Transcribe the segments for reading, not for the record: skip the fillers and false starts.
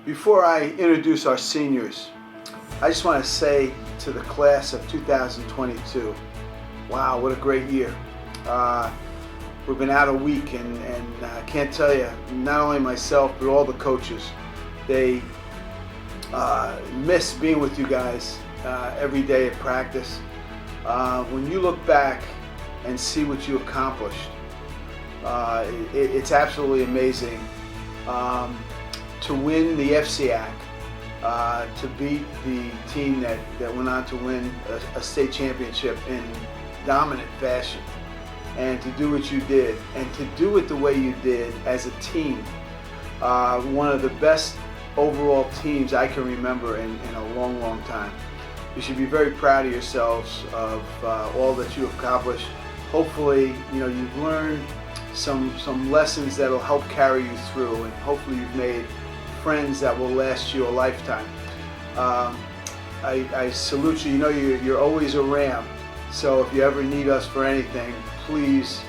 Before I introduce our seniors, I just want to say to the class of 2022, wow, what a great year. We've been out a week, and I can't tell you, not only myself, but all the coaches, they miss being with you guys every day at practice. When you look back and see what you accomplished, it's absolutely amazing. To win the FCAC, to beat the team that went on to win a state championship in dominant fashion, and to do what you did, and to do it the way you did as a team. One of the best overall teams I can remember in a long, long time. You should be very proud of yourselves of all that you accomplished. Hopefully, you've learned some lessons that'll help carry you through, and hopefully you've made friends that will last you a lifetime. I salute you. You're always a Ram, so if you ever need us for anything, please,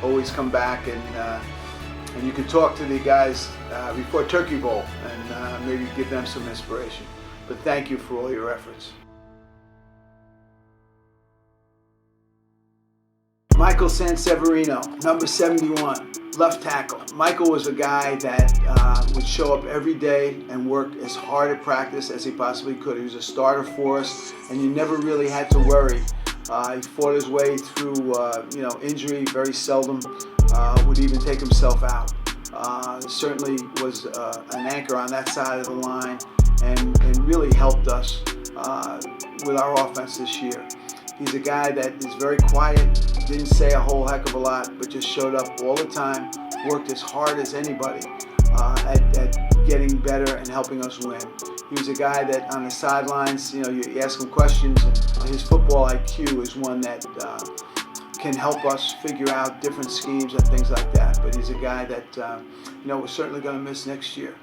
always come back, and you can talk to the guys before Turkey Bowl and maybe give them some inspiration. But thank you for all your efforts. Michael Sanseverino, number 71, left tackle. Michael was a guy that would show up every day and work as hard at practice as he possibly could. He was a starter for us, and you never really had to worry. He fought his way through, injury. Very seldom would even take himself out. Certainly was an anchor on that side of the line, and really helped us with our offense this year. He's a guy that is very quiet, didn't say a whole heck of a lot, but just showed up all the time, worked as hard as anybody at getting better and helping us win. He was a guy that on the sidelines, you ask him questions, and his football IQ is one that can help us figure out different schemes and things like that. But he's a guy that we're certainly going to miss next year.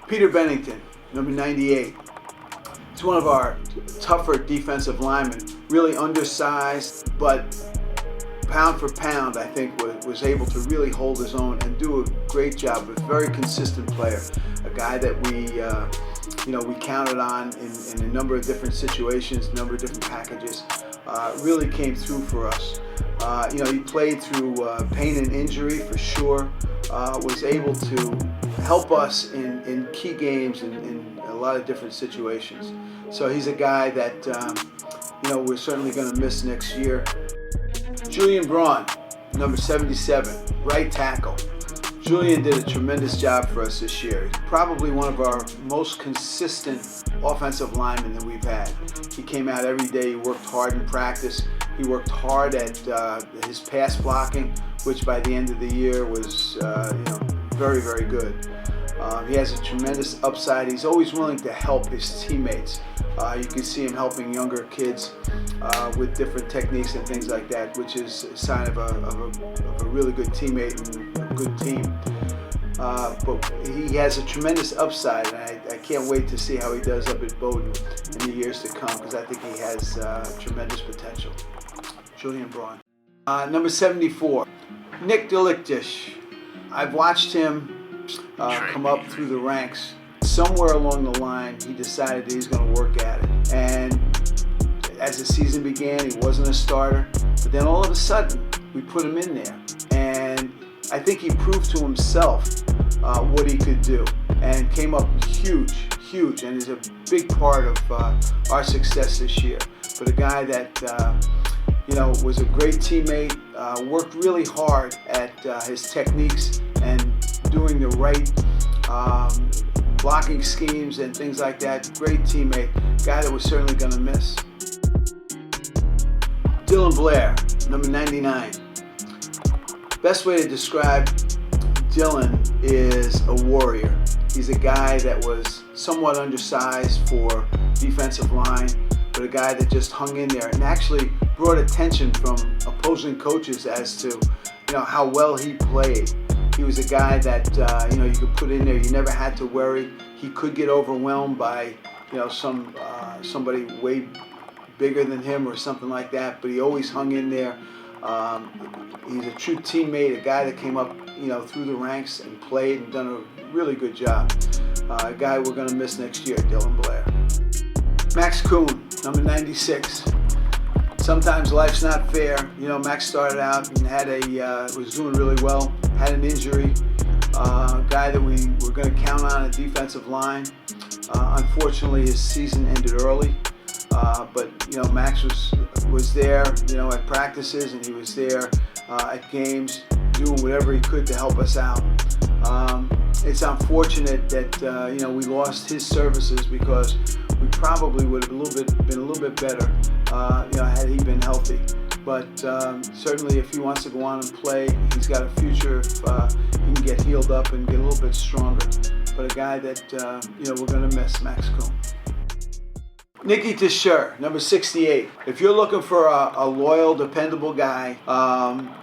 Peter Bennington, number 98. He's one of our tougher defensive linemen, really undersized, but pound for pound, I think, was able to really hold his own and do a great job. A very consistent player, a guy that we counted on in a number of different situations, a number of different packages. Really came through for us. He played through pain and injury for sure. Was able to help us in key games in a lot of different situations. So he's a guy that we're certainly going to miss next year. Julian Braun, number 77, right tackle. Julian did a tremendous job for us this year. He's probably one of our most consistent offensive linemen that we've had. He came out every day, he worked hard in practice, he worked hard at his pass blocking, which by the end of the year was very, very good. He has a tremendous upside. He's always willing to help his teammates. You can see him helping younger kids with different techniques and things like that, which is a sign of a really good teammate and a good team. But he has a tremendous upside, and I can't wait to see how he does up at Bowdoin in the years to come, because I think he has tremendous potential. Julian Braun. Number 74, Nick Delictish. I've watched him come up through the ranks. Somewhere along the line, he decided that he's going to work at it. And as the season began, he wasn't a starter. But then all of a sudden, we put him in there. And I think he proved to himself what he could do. And came up huge, and is a big part of our success this year. But a guy that was a great teammate, worked really hard at his techniques and doing the right blocking schemes and things like that. Great teammate, guy that we're certainly going to miss. Dylan Blair, number 99. Best way to describe Dylan is a warrior. He's a guy that was somewhat undersized for defensive line, but a guy that just hung in there and actually brought attention from opposing coaches as to how well he played. He was a guy that you could put in there. You never had to worry. He could get overwhelmed by somebody way bigger than him or something like that, but he always hung in there. He's a true teammate, a guy that came up through the ranks and played and done a really good job. A guy we're going to miss next year, Dylan Blair. Max Kuhn, number 96. Sometimes life's not fair. You know, Max started out and was doing really well, had an injury. A guy that we were going to count on a defensive line. Unfortunately, his season ended early. But you know, Max was there, you know, at practices, and he was there at games, doing whatever he could to help us out. It's unfortunate that you know, we lost his services, because we probably would have been a little bit better, you know, had he been healthy. But certainly, if he wants to go on and play, he's got a future if he can get healed up and get a little bit stronger. But a guy that you know, we're going to miss, Max Kuhn. Nicky Tashur, number 68. If you're looking for a loyal, dependable guy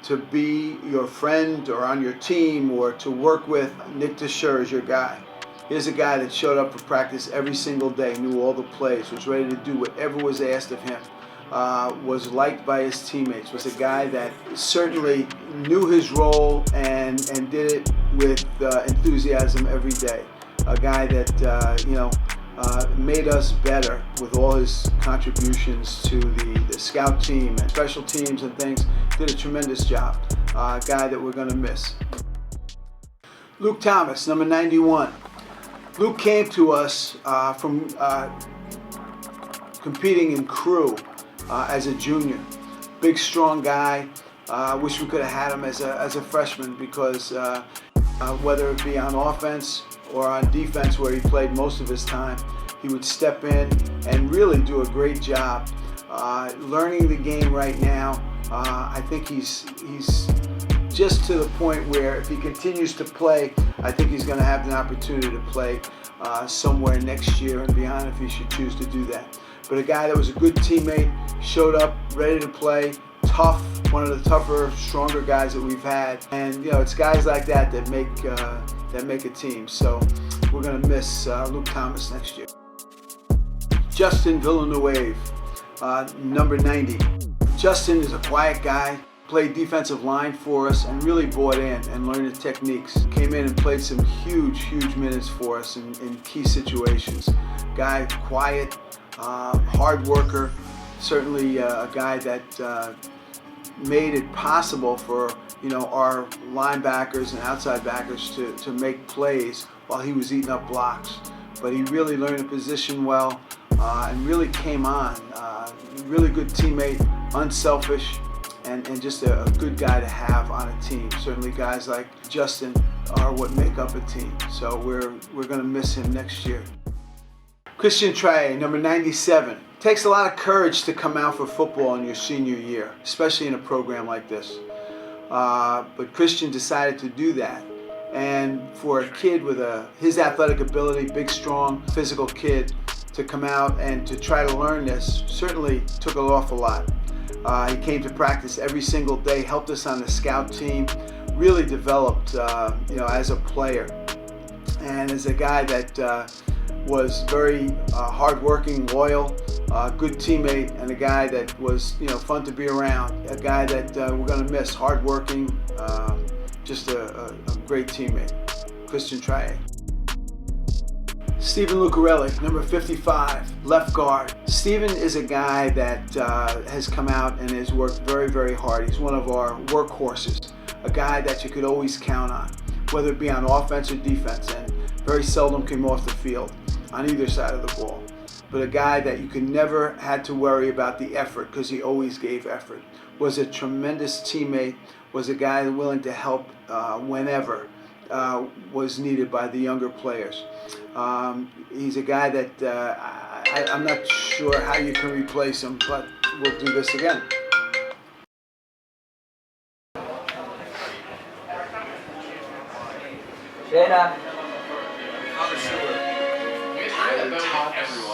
to be your friend or on your team or to work with, Nick Tashur is your guy. Here's a guy that showed up for practice every single day, knew all the plays, was ready to do whatever was asked of him, was liked by his teammates, was a guy that certainly knew his role and did it with enthusiasm every day. A guy that, you know, made us better with all his contributions to the scout team and special teams and things. Did a tremendous job. A guy that we're going to miss. Luke Thomas, number 91. Luke came to us from competing in crew as a junior. Big, strong guy. Wish we could have had him as a freshman, because whether it be on offense or on defense, where he played most of his time, he would step in and really do a great job. Learning the game right now, I think he's just to the point where if he continues to play, I think he's going to have an opportunity to play somewhere next year and beyond if he should choose to do that. But a guy that was a good teammate, showed up ready to play, tough, one of the tougher, stronger guys that we've had. And you know, it's guys like that make a team. So we're going to miss Luke Thomas next year. Justin Villanueva, number 90. Justin is a quiet guy, played defensive line for us and really bought in and learned the techniques. Came in and played some huge minutes for us in key situations. Guy, quiet, hard worker, certainly a guy that made it possible for, you know, our linebackers and outside backers to make plays while he was eating up blocks. But he really learned the position well and really came on. Really good teammate, unselfish, and just a good guy to have on a team. Certainly guys like Justin are what make up a team. So we're going to miss him next year. Christian Traye, number 97. Takes a lot of courage to come out for football in your senior year, especially in a program like this. But Christian decided to do that. And for a kid with his athletic ability, big, strong, physical kid, to come out and to try to learn this certainly took an awful lot. He came to practice every single day, helped us on the scout team, really developed you know, as a player. And as a guy that was very hardworking, loyal, good teammate, and a guy that was, you know, fun to be around. A guy that we're going to miss, hardworking, just a great teammate. Christian Traye. Stephen Lucarelli, number 55, left guard. Stephen is a guy that has come out and has worked very hard. He's one of our workhorses, a guy that you could always count on, whether it be on offense or defense, and very seldom came off the field on either side of the ball. But a guy that you could never had to worry about the effort, because he always gave effort. Was a tremendous teammate, was a guy willing to help whenever was needed by the younger players. He's a guy that I'm not sure how you can replace him, but we'll do this again. Shayna.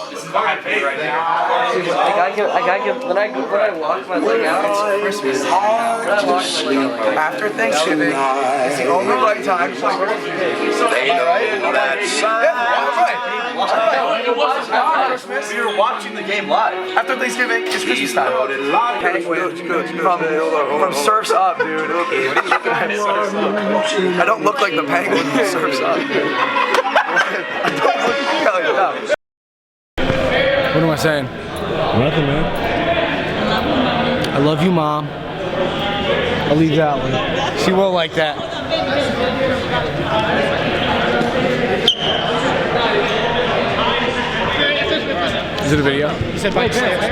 This is hard pay right now. I gotta give, when I walk my leg out, it's Christmas. When I walk my leg out, After Thanksgiving, it's the only right time. They know that Christmas. We were watching the game live. After Thanksgiving, it's Christmas time. Penguin from Surf's Up, dude. I don't look like the Penguin from Surf's Up. saying? Nothing, man. I love you, Mom. I'll leave that one. She won't like that. Is it a video? He said by the stairs.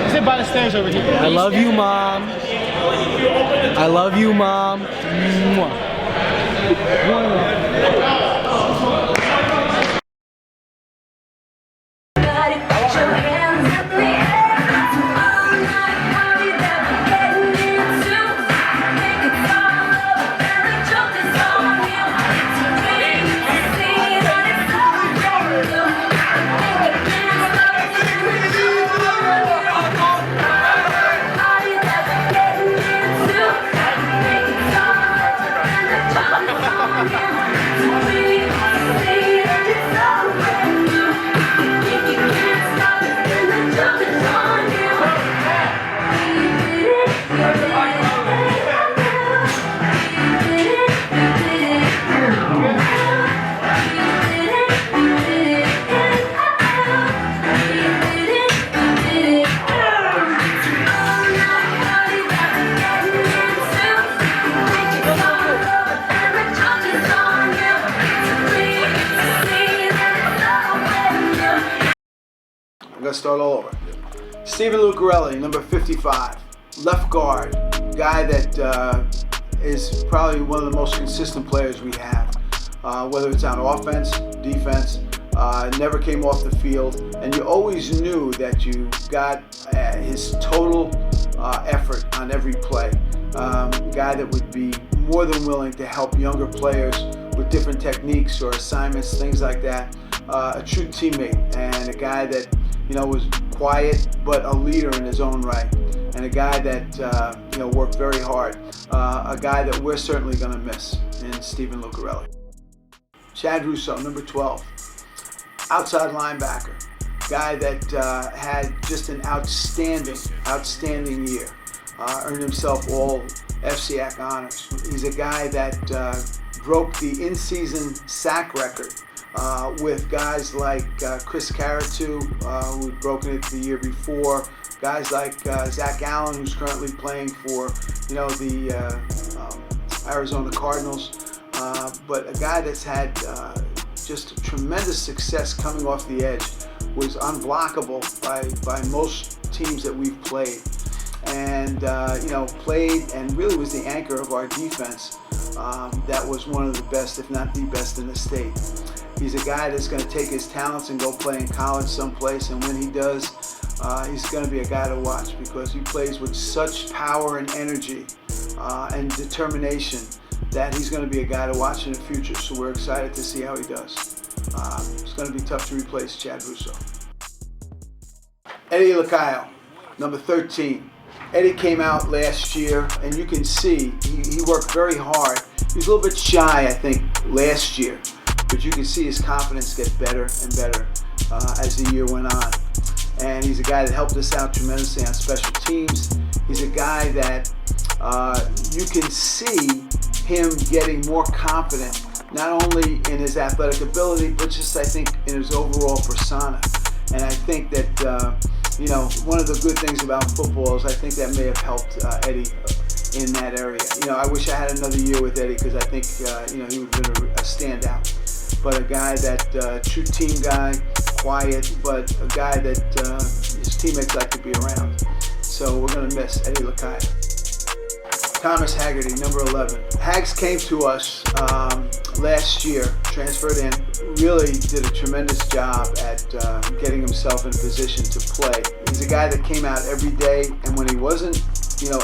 He said by the stairs over here. I love you, Mom. I love you, Mom. Mwah. I'm gonna start all over. Stephen Lucarelli, number 55, left guard, guy that is probably one of the most consistent players we have. Whether it's on offense, defense, never came off the field, and you always knew that you got his total effort on every play. Guy that would be more than willing to help younger players with different techniques or assignments, things like that. A true teammate, and a guy that was quiet but a leader in his own right, and a guy that worked very hard. A guy that we're certainly going to miss in Stephen Lucarelli. Chad Russo, number 12, outside linebacker, guy that had just an outstanding year. Earned himself all FCAC honors. He's a guy that broke the in-season sack record with guys like Chris Caratu, who had broken it the year before, guys like Zach Allen, who's currently playing for the Arizona Cardinals, but a guy that's had just tremendous success coming off the edge, was unblockable by most teams that we've played, and played and really was the anchor of our defense. That was one of the best, if not the best, in the state. He's a guy that's going to take his talents and go play in college someplace, and when he does, he's going to be a guy to watch because he plays with such power and energy and determination that he's going to be a guy to watch in the future. So we're excited to see how he does. It's going to be tough to replace Chad Russo. Eddie Lacayo, number 13. Eddie came out last year, and you can see he worked very hard. He was a little bit shy, I think, last year, but you can see his confidence get better and better as the year went on. And he's a guy that helped us out tremendously on special teams. He's a guy that you can see him getting more confident, not only in his athletic ability, but just, I think, in his overall persona. And I think that one of the good things about football is I think that may have helped Eddie in that area. I wish I had another year with Eddie because I think he would have been a standout. But a guy that true team guy, quiet, but a guy that his teammates like to be around. So we're going to miss Eddie Lacayo. Thomas Haggerty, number 11. Hags came to us last year, transferred in, really did a tremendous job at getting himself in position to play. He's a guy that came out every day, and when he wasn't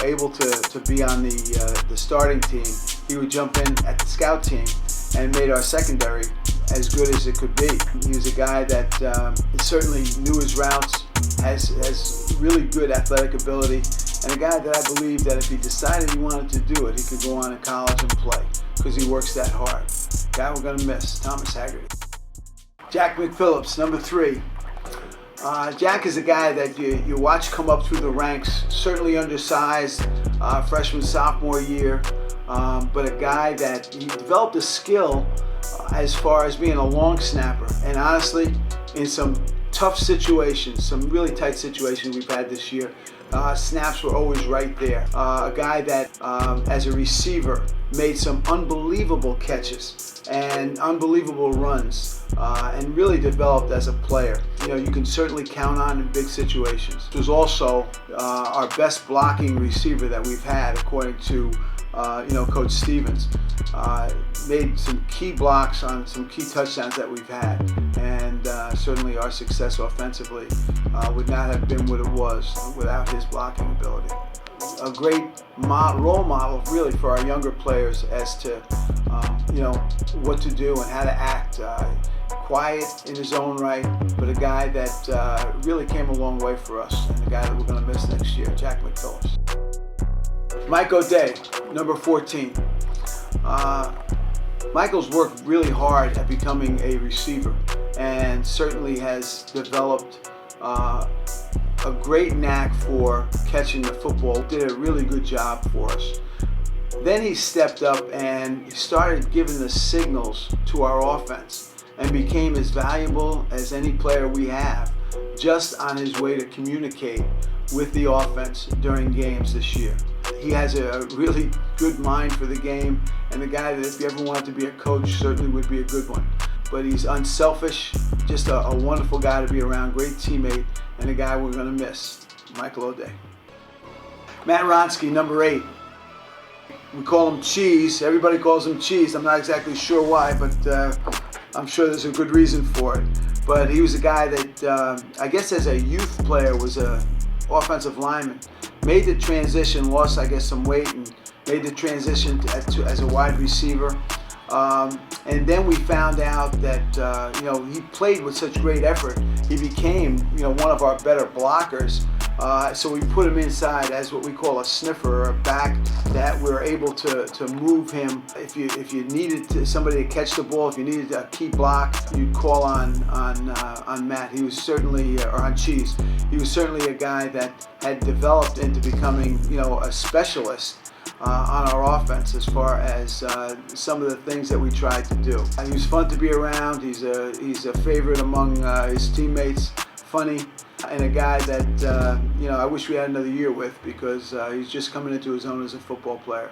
able to be on the starting team, he would jump in at the scout team and made our secondary as good as it could be. He was a guy that certainly knew his routes, has really good athletic ability, and a guy that I believe that if he decided he wanted to do it, he could go on in college and play because he works that hard. Guy we're going to miss, Thomas Haggerty. Jack McPhillips, number 3. Jack is a guy that you watch come up through the ranks, certainly undersized, freshman, sophomore year, but a guy that he developed a skill as far as being a long snapper, and honestly, in some tough situations, some really tight situations we've had this year, snaps were always right there. A guy that, as a receiver, made some unbelievable catches and unbelievable runs, and really developed as a player. You can certainly count on in big situations. He was also our best blocking receiver that we've had, according to Coach Stevens. Made some key blocks on some key touchdowns that we've had, and certainly our success offensively would not have been what it was without his blocking ability. A great role model, really, for our younger players as to what to do and how to act. Quiet in his own right, but a guy that really came a long way for us, and a guy that we're going to miss next year, Jack McPhillips. Mike O'Day, number 14. Michael's worked really hard at becoming a receiver, and certainly has developed a great knack for catching the football. Did a really good job for us. Then he stepped up and he started giving the signals to our offense and became as valuable as any player we have, just on his way to communicate with the offense during games this year. He has a really good mind for the game, and a guy that, if you ever wanted to be a coach, certainly would be a good one. But he's unselfish, just a wonderful guy to be around, great teammate, and a guy we're going to miss, Michael O'Day. Matt Ronsky, number 8. We call him Cheese. Everybody calls him Cheese. I'm not exactly sure why, but I'm sure there's a good reason for it. But he was a guy that, I guess as a youth player, was a offensive lineman. Made the transition, lost, I guess, some weight, and made the transition as a wide receiver. And then we found out that he played with such great effort. He became one of our better blockers. So we put him inside as what we call a sniffer, or a back, that we're able to move him. If you needed somebody to catch the ball, if you needed a key block, you'd call on Matt. He was certainly, or on Cheese. He was certainly a guy that had developed into becoming a specialist on our offense as far as some of the things that we tried to do. He was fun to be around. He's a favorite among his teammates. Funny. And a guy that I wish we had another year with, because he's just coming into his own as a football player.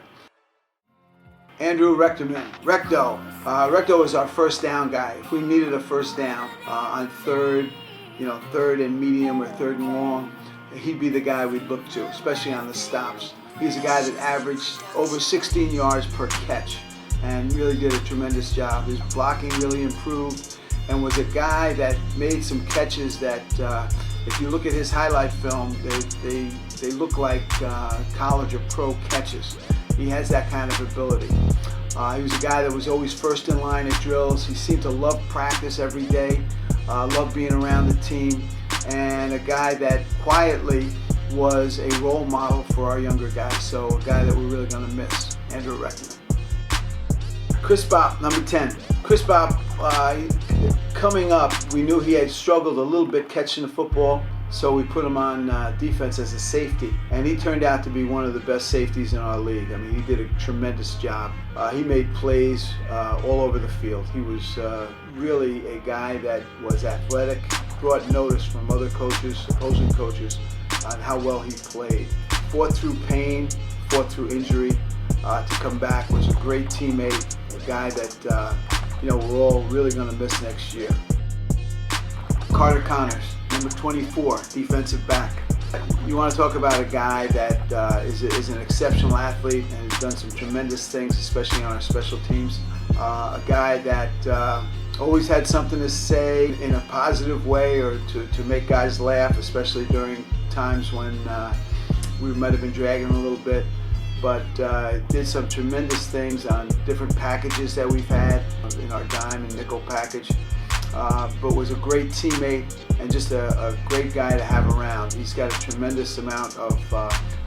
Andrew Rectorman, Recto. Recto is our first down guy. If we needed a first down on third and medium or third and long, he'd be the guy we'd look to, especially on the stops. He's a guy that averaged over 16 yards per catch and really did a tremendous job. His blocking really improved, and was a guy that made some catches that, if you look at his highlight film, they look like college or pro catches. He has that kind of ability. He was a guy that was always first in line at drills. He seemed to love practice every day, loved being around the team, and a guy that quietly was a role model for our younger guys. So a guy that we're really going to miss, Andrew Rectorman. Chris Bopp, number 10. Chris Bopp, coming up, we knew he had struggled a little bit catching the football, so we put him on defense as a safety, and he turned out to be one of the best safeties in our league. I mean, he did a tremendous job. He made plays all over the field. He was really a guy that was athletic, brought notice from other coaches, opposing coaches, on how well he played. Fought through pain, fought through injury to come back, was a great teammate, a guy that we're all really going to miss next year. Carter Connors, number 24, defensive back. You want to talk about a guy that is an exceptional athlete and has done some tremendous things, especially on our special teams. A guy that always had something to say in a positive way, or to make guys laugh, especially during times when we might have been dragging a little bit. But did some tremendous things on different packages that we've had in our dime and nickel package. But was a great teammate and just a great guy to have around. He's got a tremendous amount of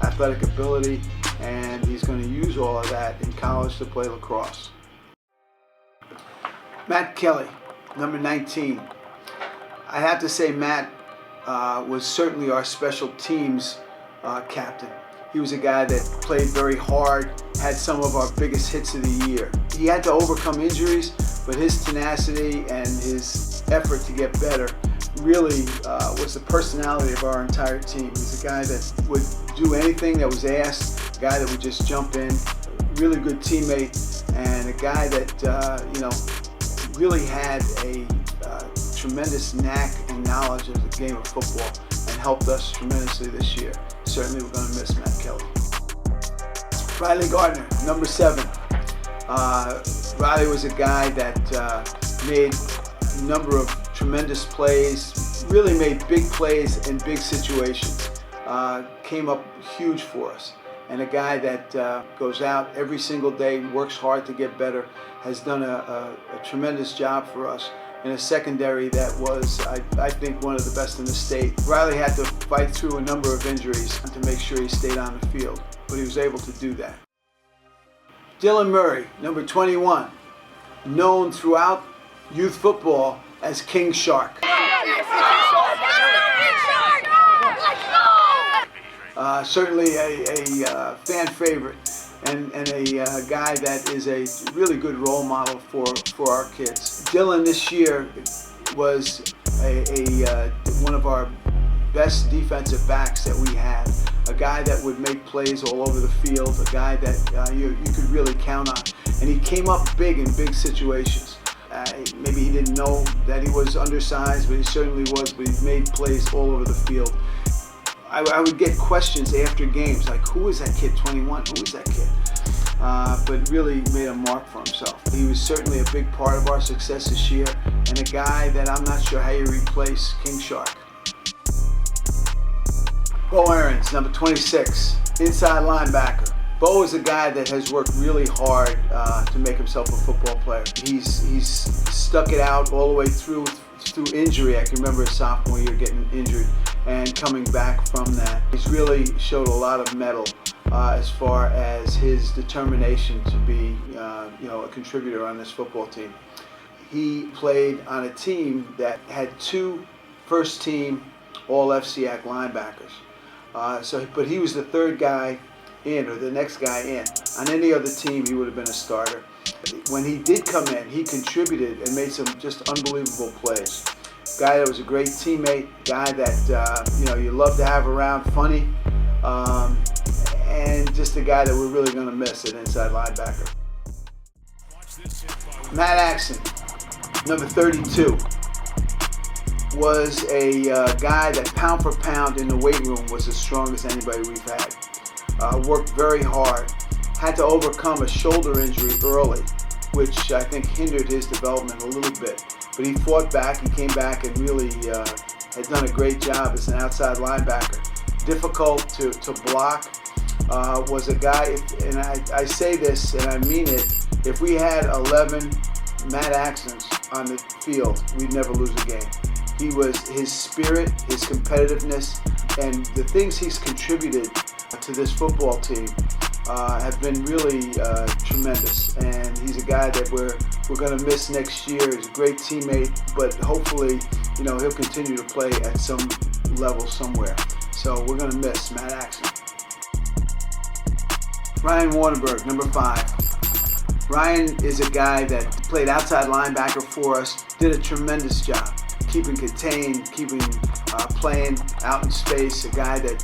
athletic ability, and he's going to use all of that in college to play lacrosse. Matt Kelly, number 19. I have to say Matt was certainly our special teams captain. He was a guy that played very hard, had some of our biggest hits of the year. He had to overcome injuries, but his tenacity and his effort to get better really was the personality of our entire team. He's a guy that would do anything that was asked, a guy that would just jump in, really good teammate, and a guy that really had a tremendous knack and knowledge of the game of football and helped us tremendously this year. Certainly we're going to miss Matt Kelly. Riley Gardner, number 7. Riley was a guy that made a number of tremendous plays, really made big plays in big situations. Came up huge for us. And a guy that goes out every single day, works hard to get better, has done a tremendous job for us in a secondary that was, I think, one of the best in the state. Riley had to fight through a number of injuries to make sure he stayed on the field, but he was able to do that. Dylan Murray, number 21, known throughout youth football as King Shark. Certainly a fan favorite and a guy that is a really good role model for our kids. Dylan this year was one of our best defensive backs that we had. A guy that would make plays all over the field, a guy that you could really count on. And he came up big in big situations. Maybe he didn't know that he was undersized, but he certainly was, but he made plays all over the field. I would get questions after games like, who is that kid, 21? Who is that kid? But really made a mark for himself. He was certainly a big part of our success this year, and a guy that I'm not sure how you replace King Shark. Bo Aarons, number 26, inside linebacker. Bo is a guy that has worked really hard to make himself a football player. He's stuck it out all the way through injury. I can remember his sophomore year getting injured and coming back from that. He's really showed a lot of mettle as far as his determination to be a contributor on this football team. He played on a team that had 2 first-team All-FCAC linebackers. But he was the third guy in, or the next guy in. On any other team, he would have been a starter. When he did come in, he contributed and made some just unbelievable plays. Guy that was a great teammate, guy that you love to have around, funny, and just a guy that we're really going to miss at inside linebacker. Matt Axon, number 32, was a guy that pound for pound in the weight room was as strong as anybody we've had. Worked very hard. Had to overcome a shoulder injury early, which I think hindered his development a little bit. But he fought back, he came back and really had done a great job as an outside linebacker. Difficult to block, was a guy, and I say this and I mean it, if we had 11 Matt Axons on the field, we'd never lose a game. His spirit, his competitiveness, and the things he's contributed to this football team have been really tremendous, and he's a guy that we're going to miss next year. He's a great teammate, but hopefully, he'll continue to play at some level somewhere. So we're going to miss Matt Axon. Ryan Wardenberg, number 5. Ryan is a guy that played outside linebacker for us, did a tremendous job, keeping contained, playing out in space, a guy that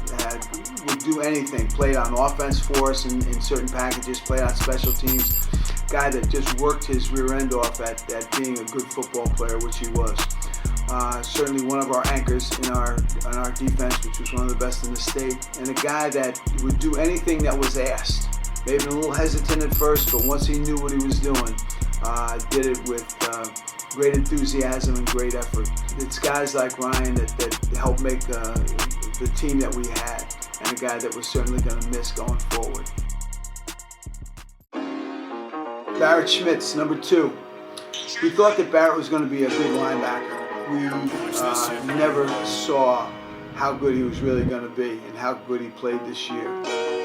would do anything, played on offense for us in certain packages, played on special teams, guy that just worked his rear end off at being a good football player, which he was. Certainly one of our anchors in our defense, which was one of the best in the state, and a guy that would do anything that was asked. Maybe a little hesitant at first, but once he knew what he was doing, did it with great enthusiasm and great effort. It's guys like Ryan that helped make the team that we had, and a guy that we're certainly going to miss going forward. Barrett Schmitz, number 2. We thought that Barrett was going to be a good linebacker. We never saw how good he was really going to be and how good he played this year.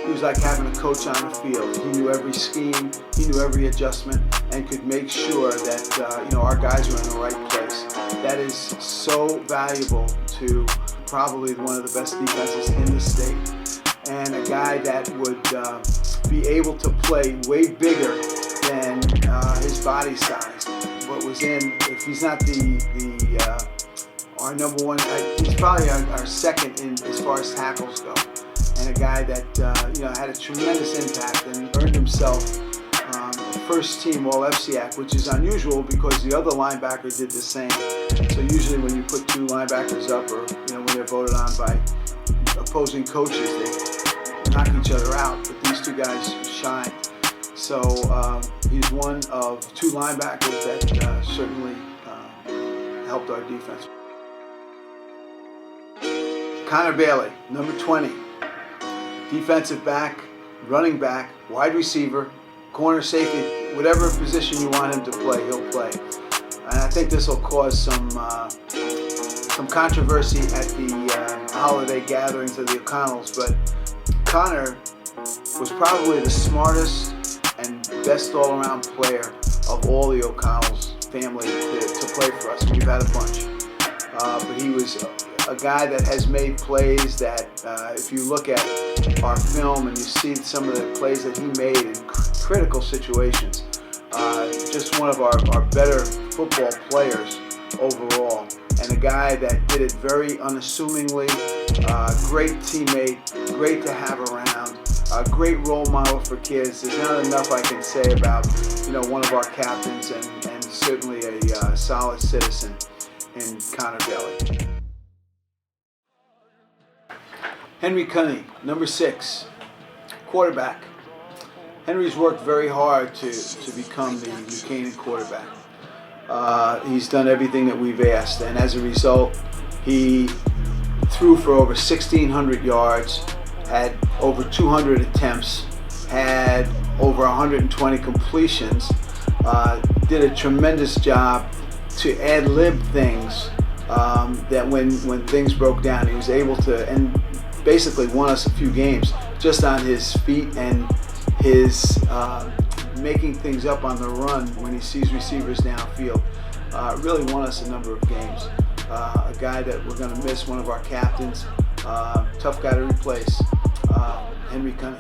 He was like having a coach on the field. He knew every scheme, he knew every adjustment, and could make sure that our guys were in the right place. That is so valuable to probably one of the best defenses in the state, and a guy that would be able to play way bigger than his body size. What was in, if he's not our our number one. He's probably our second in as far as tackles go, and a guy that had a tremendous impact and earned himself first team All FCAC, which is unusual because the other linebacker did the same. So usually when you put two linebackers up, or when they're voted on by opposing coaches, they knock each other out. But these two guys shined. So he's one of two linebackers that certainly helped our defense. Connor Bailey, number 20, defensive back, running back, wide receiver, corner, safety, whatever position you want him to play, he'll play. And I think this will cause some controversy at the holiday gatherings of the O'Connells, but Connor was probably the smartest and best all-around player of all the O'Connells family to play for us. We've had a bunch. But he was a guy that has made plays that, if you look at our film and you see some of the plays that he made in critical situations, just one of our better football players overall, and a guy that did it very unassumingly, great teammate, great to have around, a great role model for kids. There's not enough I can say about one of our captains, and certainly a solid citizen in Connor Bailey. Henry Cunny, number 6, quarterback. Henry's worked very hard to become the New Canaan quarterback. He's done everything that we've asked, and as a result, he threw for over 1,600 yards, had over 200 attempts, had over 120 completions, did a tremendous job to ad-lib things that when things broke down, he was able to, and basically won us a few games just on his feet and his making things up on the run when he sees receivers downfield. Really won us a number of games. A guy that we're going to miss, one of our captains, tough guy to replace, Henry Cunny.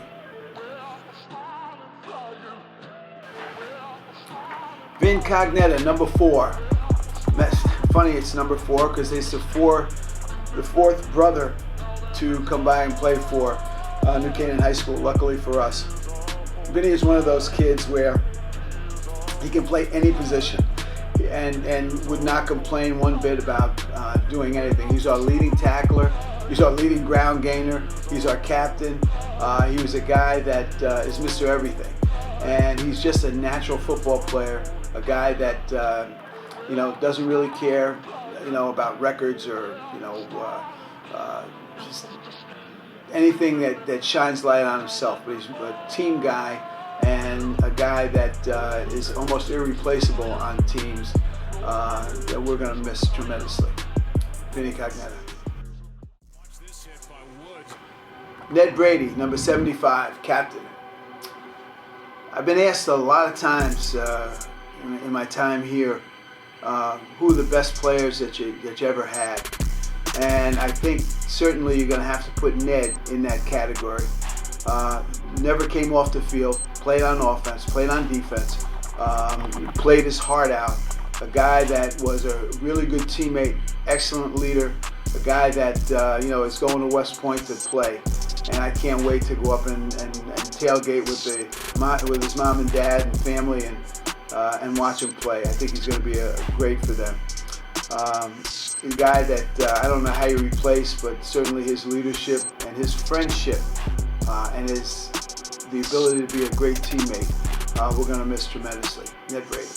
Vin Cognetta, number 4. Funny it's number 4 because it's the fourth brother to come by and play for New Canaan High School, luckily for us. Vinny is one of those kids where he can play any position and would not complain one bit about doing anything. He's our leading tackler, he's our leading ground gainer, he's our captain. He was a guy that is Mr. Everything, and he's just a natural football player, a guy that doesn't really care about records or just anything that shines light on himself. But he's a team guy and a guy that is almost irreplaceable on teams that we're going to miss tremendously. Vinny Cognetta. Ned Brady, number 75, captain. I've been asked a lot of times in my time here who are the best players that you ever had. And I think certainly you're going to have to put Ned in that category. Never came off the field, played on offense, played on defense, played his heart out. A guy that was a really good teammate, excellent leader, a guy that is going to West Point to play. And I can't wait to go up and tailgate with his mom and dad and family and watch him play. I think he's going to be great for them. A guy that I don't know how you replace, but certainly his leadership and his friendship and the ability to be a great teammate, we're going to miss tremendously. Ned Brady.